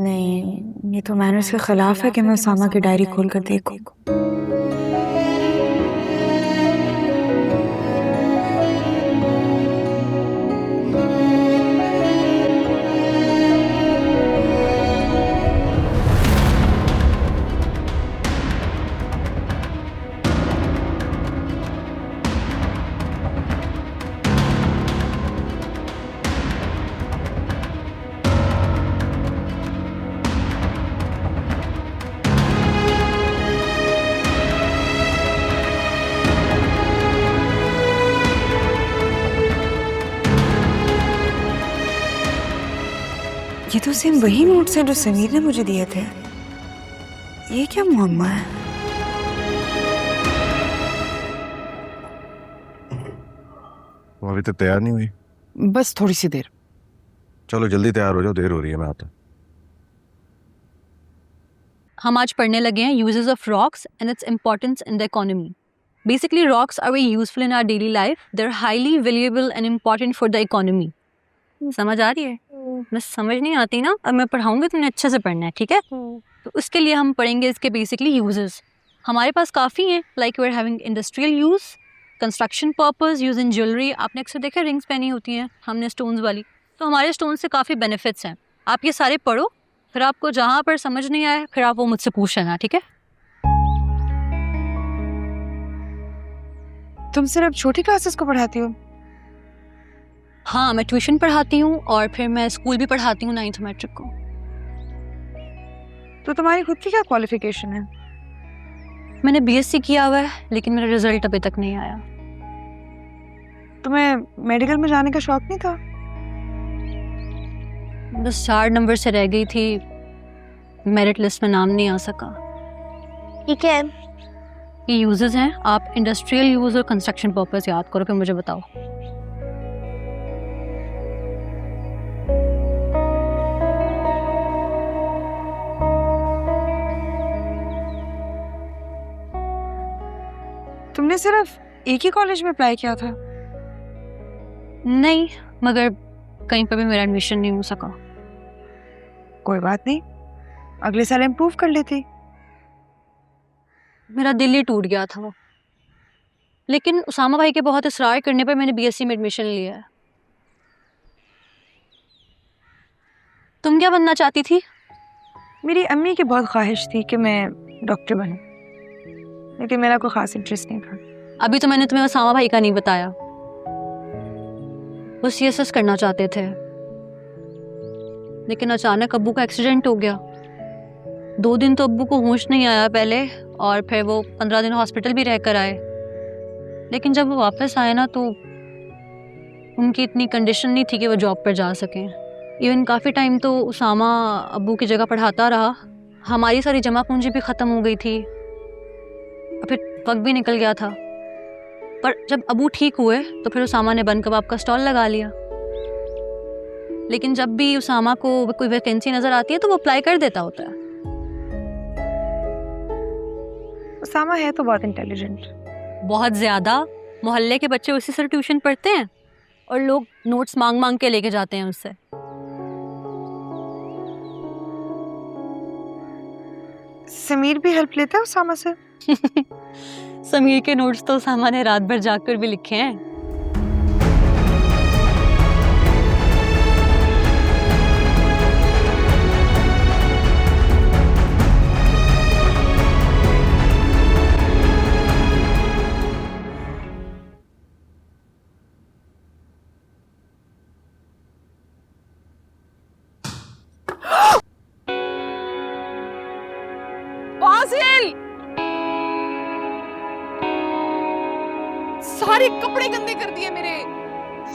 नहीं, ये तो मैनर्स के खिलाफ है कि मैं उसामा की डायरी खोल कर देखूं। ये तो सेम वही नोट्स हैं जो समीर ने मुझे दिए थे। ये क्या मुअम्मा है? वो अभी तक तैयार नहीं हुई? बस थोड़ी सी देर। चलो जल्दी तैयार हो जाओ, देर हो रही है, मैं आता हूँ। हम आज पढ़ने लगे हैं uses of rocks and its importance in the economy. Basically rocks are very useful in our daily life, they are highly valuable and important for the economy. समझ आ रही है? बस समझ नहीं आती ना, अब मैं पढ़ाऊंगी, तुमने अच्छे से पढ़ना है, ठीक है? तो उसके लिए हम पढ़ेंगे इसके बेसिकली यूजेस। हमारे पास काफ़ी हैं, like we are having industrial use, construction purpose, use in jewellery. आपने अक्सर देखा रिंग्स पहनी होती हैं हमने स्टोन्स वाली, तो हमारे स्टोन से काफ़ी बेनिफिट्स हैं। आप ये सारे पढ़ो, फिर आपको जहाँ पर समझ नहीं आए फिर आप वो मुझसे पूछ लेना, ठीक है? तुम सिर्फ छोटी क्लासेस को पढ़ाती हो? हाँ, मैं ट्यूशन पढ़ाती हूँ और फिर मैं स्कूल भी पढ़ाती हूँ 9th मैट्रिक को। तो तुम्हारी खुद की क्या क्वालिफिकेशन है? मैंने बीएससी किया हुआ है, लेकिन मेरा रिजल्ट अभी तक नहीं आया। तुम्हें मेडिकल में जाने का शौक नहीं था? बस 4 नंबर से रह गई थी, मेरिट लिस्ट में नाम नहीं आ सका। ठीक है, ये यूजेस हैं, आप इंडस्ट्रियल यूज और कंस्ट्रक्शन पर्पस याद करो, फिर मुझे बताओ। तुमने सिर्फ एक ही कॉलेज में अप्लाई किया था? नहीं, मगर कहीं पर भी मेरा एडमिशन नहीं हो सका। कोई बात नहीं, अगले साल इम्प्रूव कर लेती। मेरा दिल ही टूट गया था वो, लेकिन उसामा भाई के बहुत इसरार करने पर मैंने बीएससी में एडमिशन लिया है। तुम क्या बनना चाहती थी? मेरी अम्मी की बहुत ख्वाहिश थी कि मैं डॉक्टर बनूं, लेकिन मेरा कोई खास इंटरेस्ट नहीं था। अभी तो मैंने तुम्हें उसामा भाई का नहीं बताया। वो सीएसएस करना चाहते थे, लेकिन अचानक अब्बू का एक्सीडेंट हो गया। 2 दिन तो अब्बू को होश नहीं आया पहले, और फिर वो 15 दिन हॉस्पिटल भी रहकर आए। लेकिन जब वो वापस आए ना, तो उनकी इतनी कंडीशन नहीं थी कि वो जॉब पर जा सकें। इवन काफ़ी टाइम तो उसामा अब्बू की जगह पढ़ाता रहा। हमारी सारी जमा पूंजी भी ख़त्म हो गई थी, फिर वक्त भी निकल गया था। पर जब अबू ठीक हुए तो फिर उसामा ने बन कबाब का स्टॉल लगा लिया। लेकिन जब भी उसामा को कोई वैकेंसी नज़र आती है तो वो अप्लाई कर देता होता है। उसामा है तो बहुत इंटेलिजेंट। बहुत ज़्यादा। मोहल्ले के बच्चे उसी से ट्यूशन पढ़ते हैं और लोग नोट्स मांग मांग के लेके जाते हैं उससे। समीर भी हेल्प लेता है उसामा से? समीर के नोट्स तो उसामा ने रात भर जाकर भी लिखे हैं। फाजिल! सारे कपड़े गंदे कर दिए मेरे।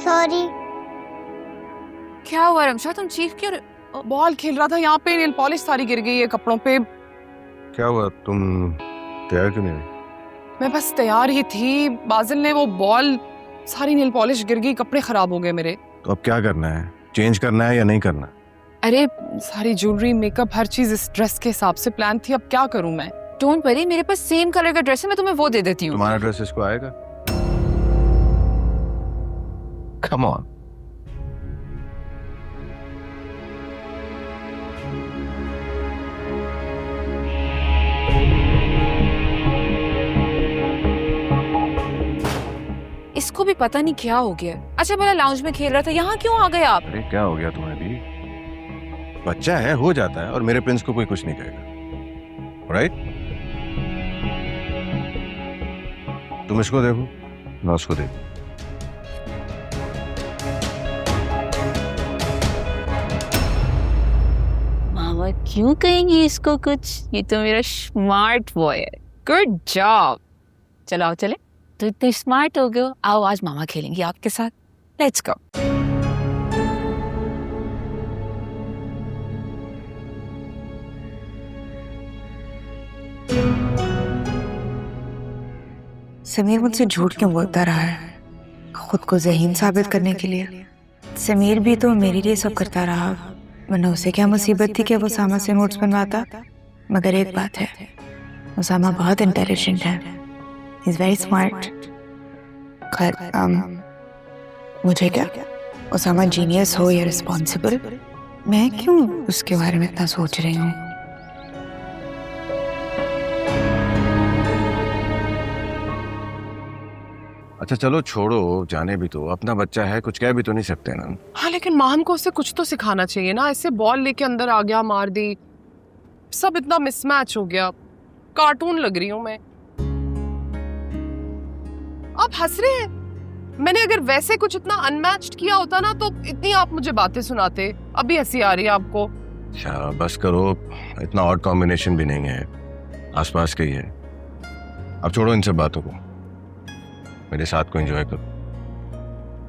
सॉरी। क्या हुआ रमशा, तुम चीख क्यों रहे? बॉल खेल रहा था यहाँ पे, नेल पॉलिश सारी गिर गई है कपड़ों पे। क्या हुआ, तुम तैयार क्यों नहीं हुई? मैं बस तैयार ही थी, बाजिल ने वो बॉल, सारी नेल पॉलिश गिर गई, कपड़े खराब हो गए मेरे। तो अब क्या करना है, चेंज करना है या नहीं करना? अरे सारी ज्वेलरी, मेकअप, हर चीज इस ड्रेस के हिसाब से प्लान थी, अब क्या करूं मैं? डोंट वरी, मेरे पास सेम कलर का ड्रेस है, मैं तुम्हें वो दे देती हूँ। तुम्हारा ड्रेस इसको आएगा? Come on. आपको भी पता नहीं क्या हो गया। अच्छा भला लाउंज में खेल रहा था, यहाँ क्यों आ गए आप? अरे क्या हो गया तुम्हें भी? बच्चा है, हो जाता है, और मेरे प्रिंस को कोई कुछ नहीं कहेगा, राइट? तुम इसको देखो, मैं उसको देखो। मामा क्यों कहेंगी इसको कुछ? ये तो मेरा स्मार्ट बॉय है। Good job. चलो आओ चले, तो इतने स्मार्ट हो गए हो, आओ आज मामा खेलेंगे आपके साथ। Let's go. समीर मुझसे झूठ क्यों बोलता रहा है? खुद को ज़हीन साबित करने के लिए। समीर भी तो मेरे लिए सब करता रहा, वरना उसे क्या मुसीबत थी कि वो उसामा से नोट्स बनवाता। मगर एक बात है, उसामा बहुत इंटेलिजेंट है, ही इज वेरी स्मार्ट। खैर मुझे क्या, उसामा जीनियस हो या रिस्पॉन्सिबल, मैं क्यों उसके बारे में इतना सोच रही हूँ? अच्छा चलो छोड़ो, जाने भी तो, अपना बच्चा है, कुछ कह भी तो नहीं सकते ना। हाँ लेकिन माँ हमको उससे कुछ तो सिखाना चाहिए ना। ऐसे बॉल लेके अंदर आ गया, मार दी, सब इतना मिसमैच हो गया। कार्टून लग रही हूँ मैं। आप हंस रहे हैं? मैंने अगर वैसे कुछ इतना अनमैच्ड किया होता ना तो इतनी आप मुझे बातें सुनाते। अभी हंसी आ रही है आपको? अच्छा बस करो, इतना ऑड कॉम्बिनेशन भी नहीं है, आसपास के ही है। अब छोड़ो इन सब बातों को, मेरे साथ को एंजॉय करो,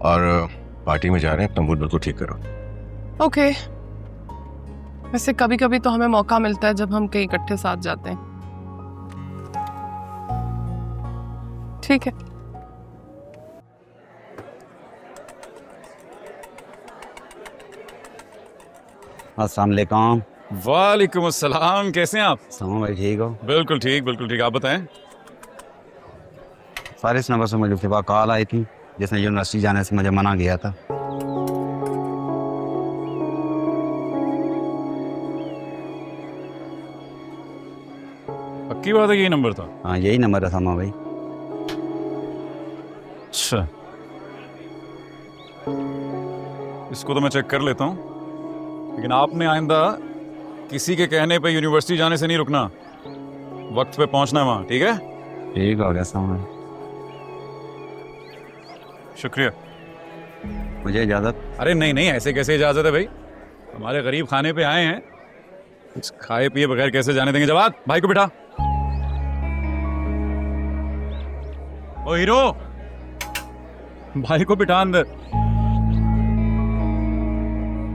और पार्टी में जा रहे हैं, अपना मूड बिल्कुल ठीक करो। ओके। वैसे कभी कभी तो हमें मौका मिलता है जब हम कहीं इकट्ठे साथ जाते हैं। ठीक है। अस्सलाम वालेकुम। वालेकुम अस्सलाम, कैसे हैं आप? सलाम भाई, ठीक हो? बिल्कुल ठीक। आप बताएं। सारे इस नंबर से मुझे सुबह कॉल आई थी, जिसने यूनिवर्सिटी जाने से मुझे मना किया था। पक्की बात है यही नंबर था? हाँ यही नंबर है समा भाई। अच्छा, इसको तो मैं चेक कर लेता हूँ, लेकिन आपने आइंदा किसी के कहने पे यूनिवर्सिटी जाने से नहीं रुकना, वक्त पे पहुंचना है वहाँ, ठीक है? ठीक हो गया समा भाई, शुक्रिया। मुझे इजाज़त। अरे नहीं, ऐसे कैसे इजाज़त है भाई? हमारे गरीब खाने पे आए हैं, कुछ खाए पिए बगैर कैसे जाने देंगे? जवाब, भाई को बिठा। ओ हीरो, भाई को बिठा अंदर।